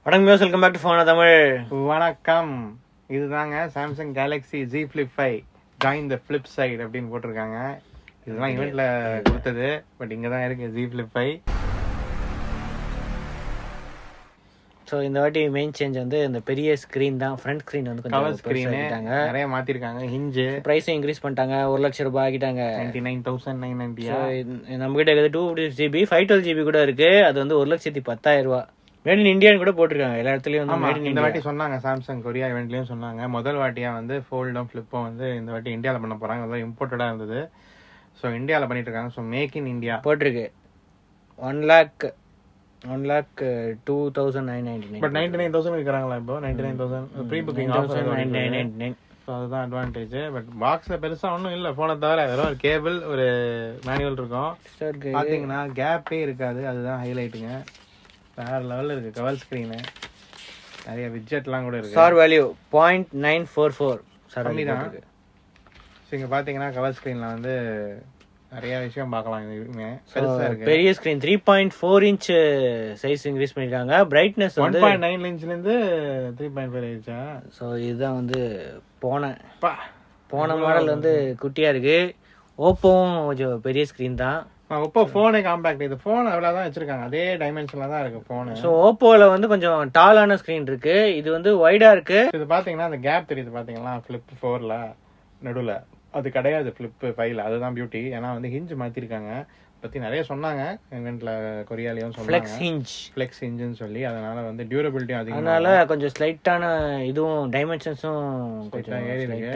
வணக்கம் யோஸ், welcome back to ஃபோனா Tamil. வணக்கம். இதுதாங்க Samsung Galaxy Z Flip 5 join the flip side அப்படின்னு போட்டிருக்காங்க. இதெல்லாம் இவெண்ட்ல கொடுத்தது, பட் இங்க தான் இருக்கு Z Flip 5. ஸோ இந்த வாட்டி மெயின் சேஞ்ச் வந்து இந்த பெரிய ஸ்க்ரீன் தான். ஃப்ரண்ட் ஸ்க்ரீன் வந்து கவர் கொஞ்சம் ஸ்கிரீன் ஸ்க்ரீன் நிறைய மாத்திருக்காங்க. ஹிஞ்ச் ப்ரைஸும் இன்க்ரீஸ் பண்ணிட்டாங்க. 1,00,000 ரூபாய் ஆக்கிட்டாங்க. 99,990. நம்ம கிட்ட இருக்குது 250GB 512GB கூட இருக்கு. அது வந்து 1,10,000 ரூபா. மேட் இன் இந்தியான்னு கூட போட்டிருக்காங்க எல்லா இடத்துலயும் வந்து மேட் இன் இந்த இந்தியா. வாட்டி சொன்னாங்க சாம்சங் கொரியா இவெண்ட்லயும் சொன்னாங்க. முதல் வாட்டியா வந்து ஃபோல்டும் ஃபிளிப்பும் வந்து இந்த வாட்டி இந்தியாவில் பண்ண போறாங்க. அதான் இம்போர்ட்டடா இருந்தது. ஸோ இந்தியாவில் பண்ணிட்டு இருக்காங்க. ஸோ மேக் இன் இந்தியா போட்டிருக்கு. 1,02,999. பட் 99,000 விற்கிறாங்களா இப்போ? 99,000 ப்ரீ புக்கிங் ஆஃபர். 999. ஸோ அதுதான் அட்வான்டேஜ். பட் பாக்ஸில் பெருசாக ஒன்றும் இல்லை. ஃபோனை தவிர வெறும் ஒரு கேபிள், ஒரு மேனுவல் இருக்கும். பார்த்தீங்கன்னா கேப்பே இருக்காது. அதுதான் ஹைலைட்டுங்க. வேற லெவலில் இருக்கு. கவர் ஸ்க்ரீனு, நிறைய விட்ஜெட்லாம் கூட இருக்கு. Star value 0.944. கம்மி தான். ஸோ இங்கே பார்த்தீங்கன்னா கவர் ஸ்க்ரீனில் வந்து நிறைய விஷயம் பார்க்கலாம். இதுவுமே பெருசாக இருக்கு. பெரிய ஸ்கிரீன் 3.4 இன்ச் சைஸ் இன்க்ரீஸ் பண்ணிருக்காங்க. பிரைட்னஸ் வந்து 1.9 இன்ச்லேருந்து 3.5 ஆயிடுச்சா? ஸோ இதுதான் வந்து போன மாடல் வந்து குட்டியா இருக்கு. ஓப்போவும் கொஞ்சம் பெரிய ஸ்கிரீன் தான். ஒப்போ ஃபோனே காம்பேக்ட். இது ஃபோன் அவ்வளோதான் வச்சிருக்காங்க. அதே டைமென்ஷன்ல தான் இருக்கு ஃபோனு. ஸோ ஓப்போல வந்து கொஞ்சம் டாலான ஸ்கிரீன் இருக்கு. இது வந்து வைடா இருக்கு. இது பாத்தீங்கன்னா அந்த கேப் தெரியுது பாத்தீங்களா? ஃபிளிப் 4ல நடுவில் அது கிடையாது. ஃபிளிப் 5ல அதுதான் பியூட்டி. ஏன்னா வந்து ஹிஞ்ச் மாத்திருக்காங்க. பத்தி நிறைய சொன்னாங்க இவெண்ட்ல. கொரியாலையும் சொன்னாங்க ஃபிளெக்ஸ் ஹிஞ்சுன்னு சொல்லி. அதனால வந்து டியூரபிலிட்டியும் அதிகம். அதனால கொஞ்சம் ஸ்லைட்டான இதுவும் டைமென்ஷன்ஸும் கொஞ்சம் ஏறி இருக்கு.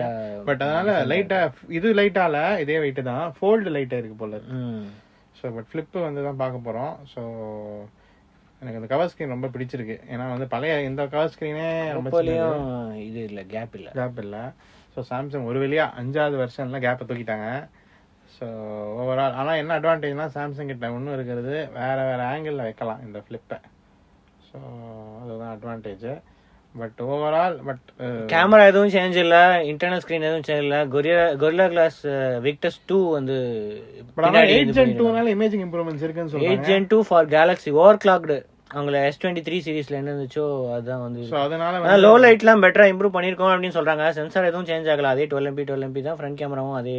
பட் அதனால லைட்டா இது லைட்டால இதே வெயிட் தான். ஃபோல்டு லைட்டா இருக்கு போல. ஸோ பட் ஃபிளிப் வந்து தான் பார்க்க போறோம். ஸோ எனக்கு அந்த கவர் ஸ்கிரீன் ரொம்ப பிடிச்சிருக்கு. ஏன்னா வந்து பழைய இந்த கவர் ஸ்கிரீனே ரொம்ப இது இல்லை, கேப் இல்லை. ஸோ சாம்சங் ஒரு வழியா 5வது வெர்ஷன்ல கேப்பை தூக்கிட்டாங்க. ஸோ ஓவரால் ஆனால் என்ன அட்வான்டேஜ்னா சாம்சங் கிட்ட ஒன்றும் இருக்கிறது, வேற ஆங்கிளில் வைக்கலாம் இந்த ஃபிளிப்பை. ஸோ அதுதான் அட்வான்டேஜ். பட் ஓவரால் கேமரா எதுவும் சேஞ்ச் இல்லை, இன்டர்னல் ஸ்கிரீன் எதுவும் சேஞ்ச் இல்லை. கொரில்லா கிளாஸ் விக்டஸ் 2 வந்து 8 Gen 2னால இமேஜிங் இம்ப்ரூவ்மெண்ட்ஸ் இருக்குன்னு சொல்றாங்க. 8 Gen 2 for Galaxy over clocked. அவங்கள S23 சீரிஸ்ல என்ன இருந்துச்சோ அதுதான் வந்து. ஸோ அதனால லோ லைட்லாம் பெட்டரா இம்ப்ரூவ் பண்ணிருக்கோம் அப்படின்னு சொல்றாங்க. சென்சார் எதுவும் சேஞ்ச் ஆகல, அதே 12MP தான். ஃப்ரண்ட் கேமராவும் அதே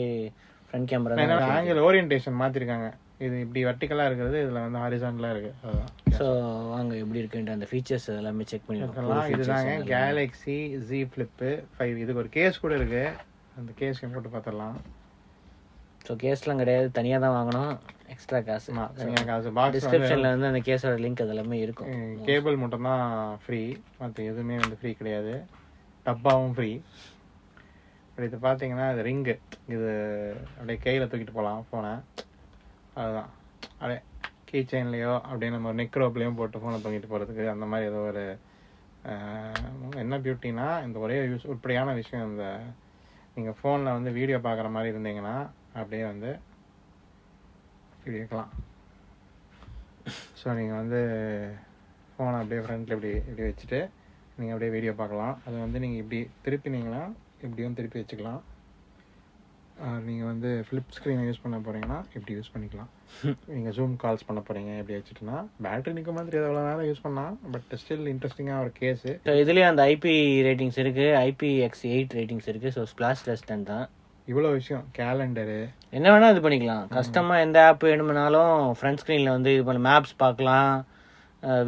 ஃப்ரண்ட் கேமரா தான். ஆங்கிள் ஓரியன்டேஷன் மாத்திருக்காங்க. இது இப்படி வெர்டிகலா இருக்கிறது, இதுல வந்து ஹாரிசான்டலா இருக்கு. அதுதான். ஸோ வாங்க எப்படி இருக்குன்ற அந்த ஃபீச்சர்ஸ் எல்லாமே செக் பண்ணிக்கலாம். இதுதாங்க கேலக்ஸி Z Flip 5. இதுக்கு ஒரு கேஸ் கூட இருக்கு. அந்த கேஸ் போட்டு பார்த்துடலாம். ஸோ கேஸ்லாம் கிடையாது, தனியாக தான் வாங்கணும். எக்ஸ்ட்ரா காசு. தனியாக காசு. பாக்ஸ் டிஸ்கிரிப்ஷனில் வந்து அந்த கேஸோட லிங்க் அதெல்லாமே இருக்கும். கேபிள் மட்டும் தான் ஃப்ரீ, மற்ற எதுவுமே வந்து ஃப்ரீ கிடையாது. டப்பாவும் ஃப்ரீ. இது பார்த்தீங்கன்னா இது ரிங்கு. இது அப்படியே கையில் தூக்கிட்டு போகலாம் ஃபோனை. அதுதான் அப்படியே கீ செயின்லேயோ அப்படியே நம்ம நெக் ரோப்லேயும் போட்டு ஃபோனை தூக்கிட்டு போகிறதுக்கு அந்த மாதிரி ஏதோ ஒரு என்ன பியூட்டினா, இந்த ஒரே உருப்படியான விஷயம். இந்த நீங்கள் ஃபோனில் வந்து வீடியோ பார்க்குற மாதிரி இருந்தீங்கன்னா அப்படியே வந்து இப்படி வைக்கலாம். ஸோ நீங்கள் வந்து ஃபோனை அப்படியே ஃப்ரண்ட்டில் இப்படி வச்சுட்டு நீங்கள் அப்படியே வீடியோ பார்க்கலாம். அது வந்து நீங்கள் இப்படி திருப்பினீங்கன்னா இப்படியும் திருப்பி வச்சுக்கலாம். நீங்கள் வந்து ஃப்ளிப் ஸ்க்ரீனை யூஸ் பண்ண போகிறீங்கன்னா இப்படி யூஸ் பண்ணிக்கலாம். நீங்கள் ஜூம் கால்ஸ் பண்ண போகிறீங்க இப்படி வச்சுட்டுனா பேட்டரி நிற்க மாதிரி எவ்வளோ நேரம் யூஸ் பண்ணலாம். பட் ஸ்டில் இன்ட்ரெஸ்டிங்காக ஒரு கேஸு. ஸோ இதுலேயும் அந்த IP ரேட்டிங்ஸ் இருக்குது, IPX8 ரேட்டிங்ஸ் இருக்குது. ஸோ ஸ்பிளாஷ் ரெசிஸ்டன்ட் தான். இவ்வளோ விஷயம். கேலண்டரு என்ன வேணால் இது பண்ணிக்கலாம். கஸ்டமாக எந்த ஆப் வேணும்னாலும் ஃப்ரண்ட் ஸ்க்ரீனில் வந்து இது பண்ண மேப்ஸ் பார்க்கலாம்,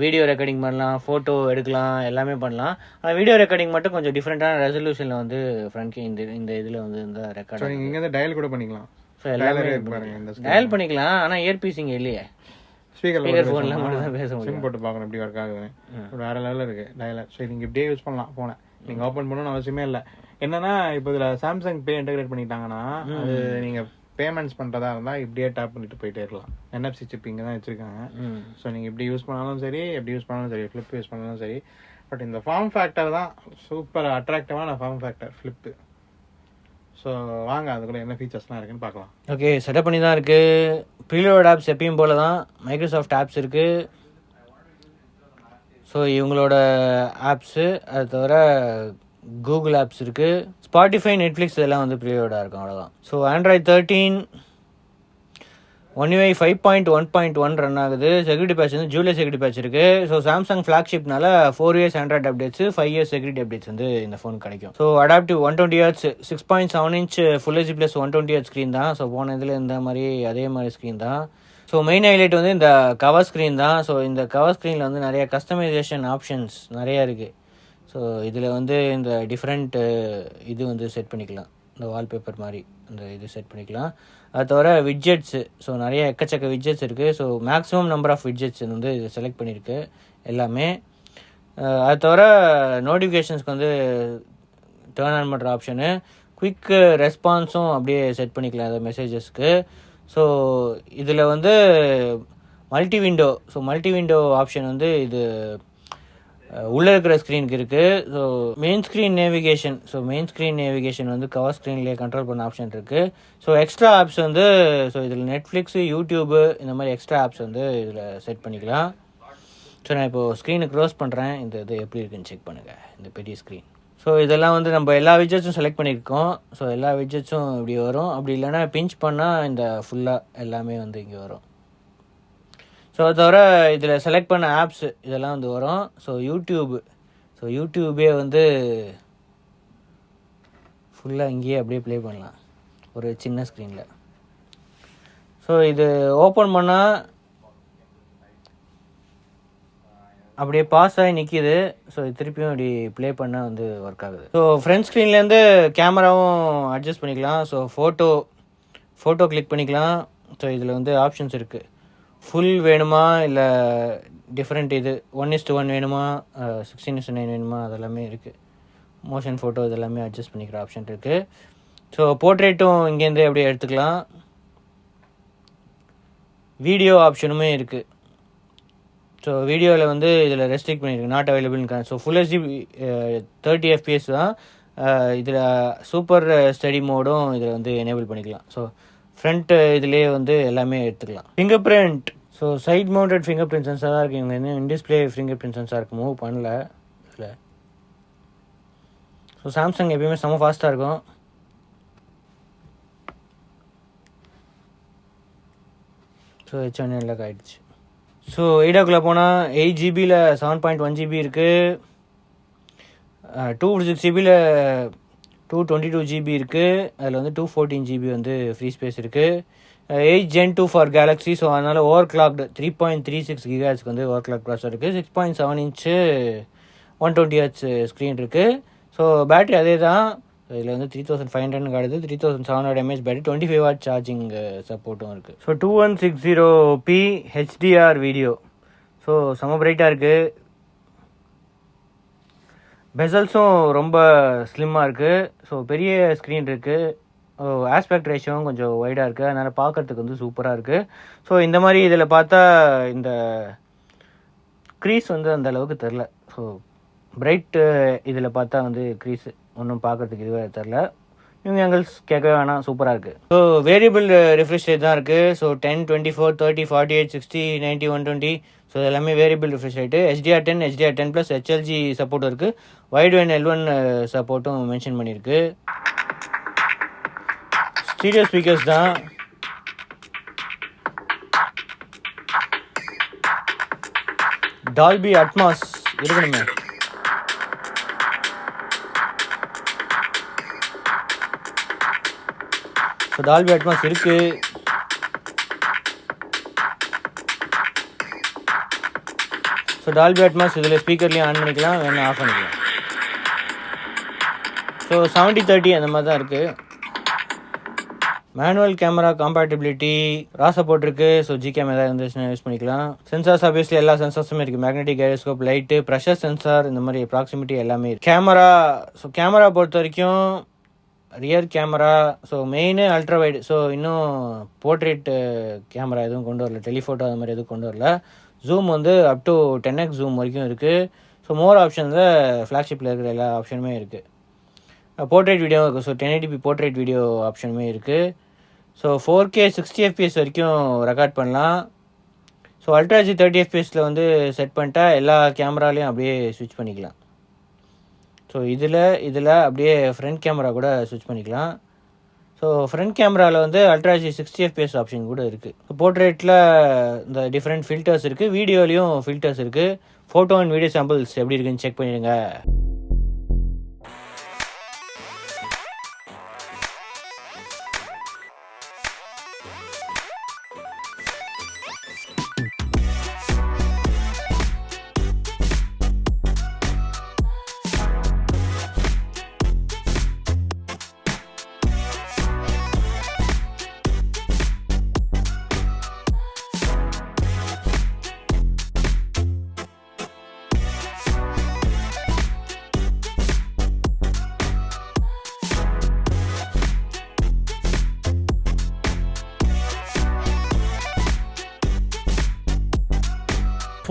வீடியோ ரெக்கார்டிங் பண்ணலாம், ஃபோட்டோ எடுக்கலாம், எல்லாமே பண்ணலாம். ஆனால் வீடியோ ரெக்கார்டிங் மட்டும் கொஞ்சம் டிஃப்ரெண்ட்டான ரெசல்யூஷனில் வந்து ஃப்ரண்ட் இந்த இதில் வந்து இந்த ரெக்கார்ட். நீங்கள் இங்கே டயல் கூட பண்ணிக்கலாம். ஸோ எல்லாமே டயல் பண்ணிக்கலாம். ஆனால் இயர்பீஸ் இங்கே இல்லையே. ஸ்பீக்கர் ஃபோனில் மட்டும் தான் பேச முடியும். சிம் போட்டு பார்க்கணும் எப்படி ஒர்க் ஆகுது. வேற லெவலில் இருக்குது டயலர். ஸோ நீங்கள் இப்படியே யூஸ் பண்ணலாம் ஃபோனை. நீங்கள் ஓப்பன் பண்ணணும்னு அவசியமே இல்லை. என்னன்னா இப்போ இதில் சாம்சங் பே இன்டகிரேட் பண்ணிட்டாங்கன்னா அது நீங்கள் பேமெண்ட்ஸ் பண்ணுறதா இருந்தால் இப்படியே டேப் பண்ணிட்டு போயிட்டே இருக்கலாம். NFC சிப் இங்கே தான் வச்சுருக்காங்க. ஸோ நீங்கள் இப்படி யூஸ் பண்ணாலும் சரி, எப்படி யூஸ் பண்ணாலும் சரி, ஃப்ளிப் யூஸ் பண்ணாலும் சரி. பட் இந்த ஃபார்ம் ஃபேக்டர் தான் சூப்பர் அட்ராக்டிவான ஃபார்ம் ஃபேக்டர் ஃப்ளிப்பு. ஸோ வாங்க அதுக்குள்ள என்ன ஃபீச்சர்ஸ்லாம் இருக்குன்னு பார்க்கலாம். ஓகே, செட்டப் பண்ணி தான் இருக்குது. ப்ரீலோட் ஆப்ஸ் எப்பயும் போல தான். மைக்ரோசாஃப்ட் ஆப்ஸ் இருக்குது. ஸோ இவங்களோட ஆப்ஸு, அது தவிர கூகுள் ஆப்ஸ் இருக்குது. ஸ்பாட்டிஃபை, நெட்ஃப்ளிக்ஸ் இதெல்லாம் வந்து ப்ரீலோடாக இருக்கும், அவ்வளோதான். So Android 13 One UI 5.1.1 run ஆகுது. செக்யூரிட்டி பேட்ச் வந்து ஜூலை செக்யூரிட்டி பேட்ச் இருக்குது. ஸோ சாம்சங் ஃப்ளாக்ஷிப்னால 4 years Android updates 5 years security updates வந்து இந்த ஃபோன் கிடைக்கும். So adaptive 120 hertz 6.7 inch full HD plus 120 hertz screen தான். ஸோ போன இதில் இந்த மாதிரி அதே மாதிரி ஸ்க்ரீன் தான். ஸோ மெயின் ஹைலைட் வந்து இந்த கவர் ஸ்க்ரீன் தான். ஸோ இந்த கவர் ஸ்க்ரீனில் வந்து நிறைய கஸ்டமைசேஷன் ஆப்ஷன்ஸ் நிறையா இருக்குது. ஸோ இதில் வந்து இந்த டிஃப்ரெண்ட் இது வந்து செட் பண்ணிக்கலாம். இந்த வால்பேப்பர் மாதிரி இந்த இது செட் பண்ணிக்கலாம். அது தவிர விட்ஜெட்ஸு, ஸோ நிறைய எக்கச்சக்க விட்ஜெட்ஸ் இருக்குது. So maximum number of widgets வந்து இது செலக்ட் பண்ணியிருக்கு எல்லாமே. அது தவிர நோட்டிஃபிகேஷன்ஸ்க்கு வந்து டேர்ன் ஆன் பண்ணுற ஆப்ஷனு, குயிக் ரெஸ்பான்ஸும் அப்படியே செட் பண்ணிக்கலாம் அந்த மெசேஜஸ்க்கு. ஸோ இதில் வந்து மல்டி விண்டோ ஆப்ஷன் வந்து இது உள்ளே இருக்கிற ஸ்க்ரீனுக்கு இருக்குது. ஸோ மெயின் ஸ்க்ரீன் நேவிகேஷன் வந்து கவர் ஸ்க்ரீன்லேயே கண்ட்ரோல் பண்ண ஆப்ஷன் இருக்குது. ஸோ எக்ஸ்ட்ரா ஆப்ஸ் வந்து ஸோ இதில் நெட்ஃப்ளிக்ஸு, யூடியூபு இந்த மாதிரி எக்ஸ்ட்ரா ஆப்ஸ் வந்து இதில் செட் பண்ணிக்கலாம். ஸோ நான் இப்போது ஸ்க்ரீனை க்ளோஸ் பண்ணுறேன். இந்த இது எப்படி இருக்குன்னு செக் பண்ணுங்கள், இந்த பெரிய ஸ்க்ரீன். ஸோ இதெல்லாம் வந்து நம்ம எல்லா விட்ஜெட்ஸும் செலக்ட் பண்ணியிருக்கோம். ஸோ எல்லா விட்ஜெட்ஸும் இப்படி வரும். அப்படி இல்லைனா பிஞ்ச் பண்ணால் இந்த ஃபுல்லாக எல்லாமே வந்து இங்கே வரும். ஸோ அது தவிர இதில் செலக்ட் பண்ண ஆப்ஸு இதெல்லாம் வந்து வரும். ஸோ யூடியூபே வந்து ஃபுல்லாக இங்கேயே அப்படியே ப்ளே பண்ணலாம் ஒரு சின்ன ஸ்க்ரீனில். ஸோ இது ஓப்பன் பண்ணால் அப்படியே பாஸ் ஆகி நிற்கிது. ஸோ திருப்பியும் அப்படி ப்ளே பண்ணால் வந்து ஒர்க் ஆகுது. ஸோ ஃப்ரண்ட் ஸ்க்ரீன்லேருந்து கேமராவும் அட்ஜஸ்ட் பண்ணிக்கலாம். ஸோ ஃபோட்டோ கிளிக் பண்ணிக்கலாம். ஸோ இதில் வந்து ஆப்ஷன்ஸ் இருக்குது. ஃபுல் வேணுமா இல்லை டிஃப்ரெண்ட் இது 1:1 வேணுமா, 16:9 வேணுமா, அதெல்லாமே இருக்குது. மோஷன் ஃபோட்டோ இதெல்லாமே அட்ஜஸ்ட் பண்ணிக்கிற ஆப்ஷன் இருக்குது. ஸோ போர்ட்ரேட்டும் இங்கேருந்தே அப்படியே எடுத்துக்கலாம். வீடியோ ஆப்ஷனுமே இருக்குது. ஸோ வீடியோவில் வந்து இதில் ரெஸ்ட்ரிக்ட் பண்ணியிருக்கு, நாட் அவைலபிள்னு. ஸோ ஃபுல் ஹெச்டி 30 FPS தான். இதில் சூப்பர் ஸ்டடி மோடும் இதில் வந்து எனேபிள் பண்ணிக்கலாம். ஸோ ஃப்ரண்ட் இதுலேயே வந்து எல்லாமே எடுத்துக்கலாம். Fingerprint, so side mounted fingerprint sensor தான் இருக்குது. இவங்க இன்னும் இன்டிஸ்பிளே ஃபிங்கர் பிரிண்ட் சென்சாருக்கு மூவ் பண்ணல இதில். ஸோ சாம்சங் எப்பயுமே செம்ம ஃபாஸ்ட்டாக இருக்கும். ஸோ H1 லாக் ஆகிடுச்சு. ஸோ எய்டாக்குள்ளே போனால் 8 ஜிபியில் 7.1 GB இருக்குது. 256 ஜிபியில் 222 GB இருக்குது. அதில் வந்து 214 GB வந்து ஃப்ரீ ஸ்பேஸ் இருக்குது. 8 Gen 2 ஃபார் கேலக்ஸி. ஸோ அதனால் ஓவர் கிளாக்டு 3.36 GHz வந்து ஓவர் கிளாக் ப்ராசஸர் இருக்குது. 6.7 இன்ச்சு 120 Hz ஸ்க்ரீன் இருக்குது. ஸோ பேட்டரி அதே தான். இதில் வந்து 3500 காடுது. 3700 mAh பேட்டரி, 25 வாட் சார்ஜிங் சப்போர்ட்டும் இருக்குது. So 2160p HDR video. So செம பிரைட்டாக இருக்குது. பெசல்ஸும் ரொம்ப ஸ்லிம்மாக இருக்குது. ஸோ பெரிய ஸ்க்ரீன் இருக்குது. ஆஸ்பெக்ட் ரேஷியோவும் கொஞ்சம் வைடாக இருக்குது. அதனால் பார்க்குறதுக்கு வந்து சூப்பராக இருக்குது. ஸோ இந்த மாதிரி இதில் பார்த்தா இந்த க்ரீஸ் வந்து அந்த அளவுக்கு தெரில. ஸோ பிரைட் இதில் பார்த்தா வந்து க்ரீஸ் ஒன்றும் பார்க்குறதுக்கு இதுவே தெரில. இவங்க ஆங்கிள்ஸ் கேட்கவே வேணாம், சூப்பராக இருக்குது. ஸோ வேரியபிள் ரிஃப்ரெஷ் ரேட் தான் இருக்குது. ஸோ 10, 24, 30, 48, 60, 90, 120. ஸோ எல்லாமே variable refresh rate. HDR10, HDR10+, HLG சப்போர்ட்டும் இருக்குது. வைட் வேன் L1 சப்போர்ட்டும் மென்ஷன் பண்ணியிருக்கு. ஸ்டீரியோ ஸ்பீக்கர்ஸ் தான். டால்பி அட்மாஸ் இருக்கணுமே. ஸோ டால்பி அட்மாஸ் இருக்குது. ஸோ டால்பி அட்மாஸ் இதில் ஸ்பீக்கர்லேயும் ஆன் பண்ணிக்கலாம், வேணால் ஆஃப் பண்ணிக்கலாம். ஸோ 70-30 அந்த மாதிரி தான் இருக்குது. மேனுவல் கேமரா காம்பேட்டிபிலிட்டி ரா சப்போர்ட் இருக்குது. ஸோ ஜிகேம் எதாவது இருந்துச்சுன்னா யூஸ் பண்ணிக்கலாம். சென்சார்ஸ் ஆப்வியஸ்லி எல்லா சென்சார்ஸுமே இருக்குது. Magnetic gyroscope, light, pressure sensor, இந்த மாதிரி ப்ராக்சிமிட்டி எல்லாமே இருக்குது. கேமரா பொறுத்த வரைக்கும் rear camera, so main ultra wide. So இன்னும் போர்ட்ரேட் கேமரா எதுவும் கொண்டு வரல, டெலிஃபோட்டோ அது மாதிரி எதுவும் கொண்டு வரல. ஜூம் வந்து அப் டு 10x ஜூம் வரைக்கும் இருக்குது. ஸோ மோர் ஆப்ஷனில் ஃப்ளாக்ஷிப்பில் இருக்கிற எல்லா ஆப்ஷனுமே இருக்குது. போர்ட்ரேட் வீடியோ இருக்குது. ஸோ 1080p போர்ட்ரேட் வீடியோ ஆப்ஷனுமே இருக்குது. ஸோ 4K 60 FPS வரைக்கும் ரெக்கார்ட் பண்ணலாம். ஸோ அல்ட்ரா ஹெச்டி 30 FPSல வந்து செட் பண்ணிட்டா எல்லா கேமராலையும் அப்படியே ஸ்விட்ச் பண்ணிக்கலாம். ஸோ இதில் அப்படியே ஃப்ரண்ட் கேமரா கூட ஸ்விட்ச் பண்ணிக்கலாம். ஸோ ஸோ ஃப்ரண்ட் கேமராவில் வந்து அல்ட்ரா ஹெச்டி 60 FPS ஆப்ஷன் கூட இருக்குது. போர்ட்ரேட்டில் இந்த டிஃப்ரெண்ட் ஃபில்டர்ஸ் இருக்குது, வீடியோலையும் ஃபில்டர்ஸ் இருக்குது. ஃபோட்டோ அண்ட் வீடியோ சாம்பிள்ஸ் எப்படி இருக்குன்னு செக் பண்ணிடுங்க.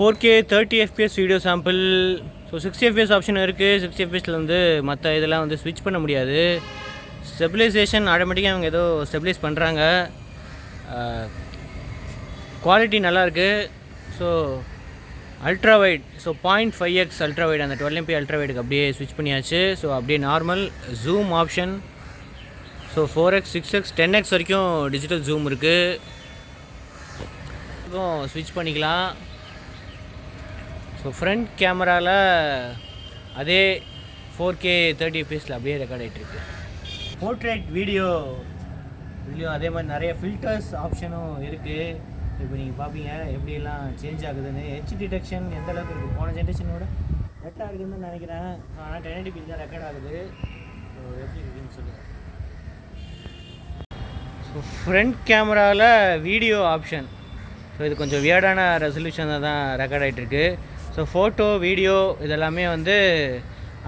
"4K 30 FPS video sample." So 60 FPS option இருக்குது. 60 FPSல வந்து மற்ற இதெல்லாம் வந்து ஸ்விட்ச் பண்ண முடியாது. ஸ்டெபிலைசேஷன் ஆட்டோமேட்டிக்காக அவங்க ஏதோ ஸ்டெபிலைஸ் பண்ணுறாங்க. குவாலிட்டி நல்லாயிருக்கு. So ultra wide, so 0.5x ultra wide, அந்த 12MP அல்ட்ரா வைடுக்கு அப்படியே ஸ்விட்ச் பண்ணியாச்சு. ஸோ அப்படியே normal zoom option. So 4x 6x 10x வரைக்கும் டிஜிட்டல் ஜூம் இருக்குது. ஸ்விட்ச் பண்ணிக்கலாம். ஸோ ஃப்ரண்ட் கேமராவில் அதே 4K 30 FPSல அப்படியே ரெக்கார்ட் ஆகிட்டுருக்கு. போர்ட்ரேட் இதுலேயும் அதே மாதிரி நிறைய ஃபில்டர்ஸ் ஆப்ஷனும் இருக்குது. இப்போ நீங்கள் பார்ப்பீங்க எப்படியெல்லாம் சேஞ்ச் ஆகுதுன்னு. எட்ஜ் டிடெக்ஷன் எந்த அளவுக்கு இருக்குது, போன ஜென்ரேஷனோட பெட்டராக இருக்குதுன்னு நினைக்கிறேன். ஆனால் 1080p தான் ரெக்கார்ட் ஆகுது. ஸோ எப்படி இருக்குதுன்னு சொல்லுங்கள். ஸோ ஃப்ரண்ட் கேமராவில் வீடியோ ஆப்ஷன். ஸோ இது கொஞ்சம் வியர்டான ரெசல்யூஷனில் தான் ரெக்கார்ட் ஆகிட்டுருக்கு. ஸோ ஃபோட்டோ வீடியோ இதெல்லாமே வந்து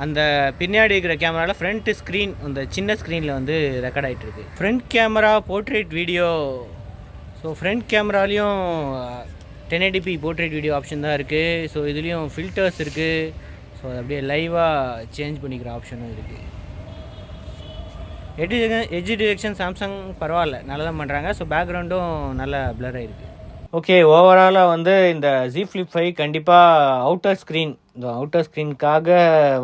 அந்த பின்னாடி இருக்கிற கேமராவில் ஃப்ரண்ட் ஸ்க்ரீன், அந்த சின்ன ஸ்க்ரீனில் வந்து ரெக்கார்ட் ஆகிட்டுருக்கு. Front camera portrait video. So front கேமராலையும் 1080p போர்ட்ரேட் வீடியோ ஆப்ஷன் தான் இருக்குது. ஸோ இதுலேயும் ஃபில்டர்ஸ் இருக்குது. ஸோ அது அப்படியே லைவாக சேஞ்ச் பண்ணிக்கிற ஆப்ஷனும் இருக்குது. எட்ஜ் டிடெக்ஷன் சாம்சங் பரவாயில்ல, நல்லா தான் பண்ணுறாங்க. ஸோ பேக்ரவுண்டும் நல்லா பிளர் ஆகிருக்கு. ஓகே, ஓவராலாக வந்து இந்த Z Flip 5 கண்டிப்பாக அவுட்டர் ஸ்க்ரீன், இந்த அவுட்டர் ஸ்க்ரீனுக்காக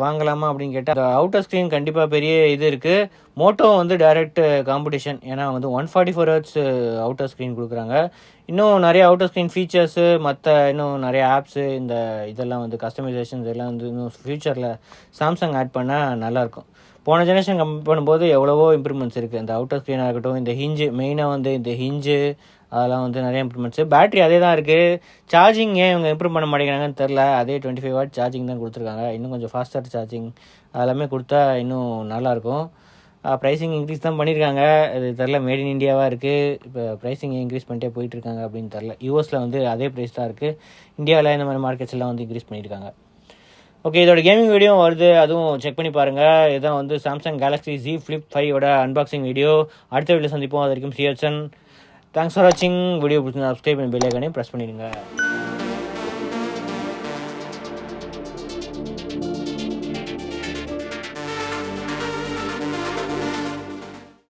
வாங்கலாமா அப்படின்னு கேட்டால், அந்த அவுட்டர் ஸ்க்ரீன் கண்டிப்பாக பெரிய இது இருக்குது. மோட்டோ வந்து டைரக்ட் காம்படிஷன், ஏன்னா வந்து 144 Hz அவுட்டர் ஸ்க்ரீன் கொடுக்குறாங்க. இன்னும் நிறைய அவுட்டர் ஸ்க்ரீன் ஃபீச்சர்ஸு, மற்ற இன்னும் நிறைய ஆப்ஸு, இந்த இதெல்லாம் வந்து கஸ்டமைசேஷன்ஸ் இதெல்லாம் வந்து இன்னும் ஃப்யூச்சரில் சாம்சங் ஆட் பண்ணால் நல்லாயிருக்கும். போன ஜெனரேஷன் கம்பேர் பண்ணும்போது எவ்வளவோ இம்ப்ரூவ்மெண்ட்ஸ் இருக்குது. இந்த அவுட்டர் ஸ்க்ரீனாக இருக்கட்டும், இந்த ஹிஞ்சு, மெயினாக வந்து இந்த ஹிஞ்சு, அதெல்லாம் வந்து நிறைய இம்ப்ரூவ்மெண்ட்ஸு. பேட்ரி அதே தான் இருக்குது. சார்ஜிங் ஏன் இவங்க இம்ப்ரூவ் பண்ண மாட்டேங்கிறாங்கன்னு தெரில. அதே 25 வாட் சார்ஜிங் தான் கொடுத்துருக்காங்க. இன்னும் கொஞ்சம் ஃபாஸ்டர் சார்ஜிங் அதெல்லாமே கொடுத்தா இன்னும் நல்லாயிருக்கும். ப்ரைஸிங் இன்க்ரீஸ் தான் பண்ணியிருக்காங்க. இது தெரில, மேட் இன் இந்தியாவாக இருக்குது. இப்போ ப்ரைஸிங் இன்க்ரீஸ் பண்ணிட்டே போயிட்டுருக்காங்க அப்படின்னு தெரில. யூஎஸில் வந்து அதே ப்ரைஸ் தான் இருக்குது. இந்தியாவில் இந்த மாதிரி மார்க்கெட்ஸ்லாம் வந்து இன்க்ரீஸ் பண்ணியிருக்காங்க. ஓகே, இதோட கேமிங் வீடியோ வருது, அதுவும் செக் பண்ணி பாருங்கள். இதுதான் வந்து சாம்சங் கேலக்ஸி Z Flip 5ஓட அன்பாக்சிங் வீடியோ. அடுத்த வீடியோ சந்திப்போம். அது வரைக்கும் சியர்சன். தேங்க்ஸ் ஃபார் வாட்சிங். வீடியோ பிடிச்சிருந்தா சப்ஸ்கிரைப் பண்ணி பெல் ஐகானையும் ப்ரெஸ் பண்ணிடுங்க.